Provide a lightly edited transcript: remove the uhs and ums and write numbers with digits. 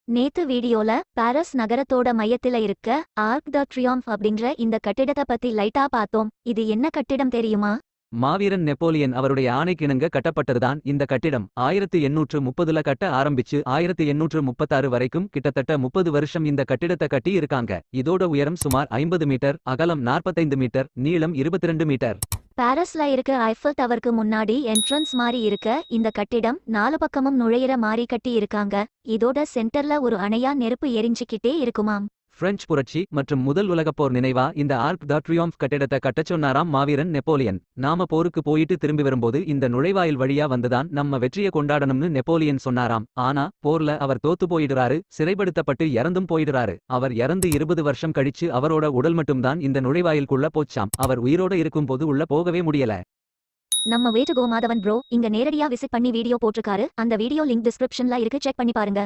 நேத்து வீடியோல பாரிஸ் நகரத்தோட மையத்துல இருக்க ஆர்க் த ட்ரியோம்ஃப் அப்படின்ற இந்த கட்டிடத்தை பத்தி லைட்டா பார்த்தோம். இது என்ன கட்டிடம் தெரியுமா? மாவீரன் நெப்போலியன் அவருடைய ஆணைக்கிணங்க கட்டப்பட்டதுதான் இந்த கட்டிடம். 1830ல கட்ட ஆரம்பிச்சு 1836 வரைக்கும் கிட்டத்தட்ட 30 வருஷம் இந்த கட்டிடத்தை கட்டி இருக்காங்க. இதோட உயரம் சுமார் 50 மீட்டர், அகலம் 45 மீட்டர், நீளம் 22 மீட்டர். பாரிஸ்ல இருக்க ஐஃபில் டவருக்கு முன்னாடி என்ட்ரன்ஸ் மாதிரி இருக்க இந்த கட்டிடம் 4 பக்கமும் நுழையிற மாதிரி கட்டி இருக்காங்க. இதோட சென்டர்ல ஒரு அணையா நெருப்பு எரிஞ்சுக்கிட்டே இருக்குமாம். பிரெஞ்சு புரட்சி மற்றும் முதல் உலகப்போர் நினைவா இந்த ஆர்க் த ட்ரியோம்ஃப் கட்டிடத்தை கட்டச் சொன்னாராம் மாவீரன் நெப்போலியன். நாம போருக்கு போயிட்டு திரும்பி வரும்போது இந்த நுழைவாயில் வழியா வந்துதான் நம்ம வெற்றியை கொண்டாடணும்னு நெப்போலியன் சொன்னாராம். ஆனா போர்ல அவர் தோத்து போயிடுறாரு, சிறைப்படுத்தப்பட்டு இறந்தும் போயிடுறாரு. அவர் இறந்து 20 வருஷம் கழிச்சு அவரோட உடல் மட்டும்தான் இந்த நுழைவாயிலுக்குள்ள போச்சாம். அவர் உயிரோட இருக்கும்போது உள்ள போகவே முடியல. நம்ம வேட்டு கோமாதவன் ப்ரோ இங்க நேரடியா விசிட் பண்ணி வீடியோ போட்டிருக்காரு. அந்த வீடியோ லிங்க் டிஸ்கிரிப்ஷன்ல இருக்கு, செக் பண்ணி பாருங்க.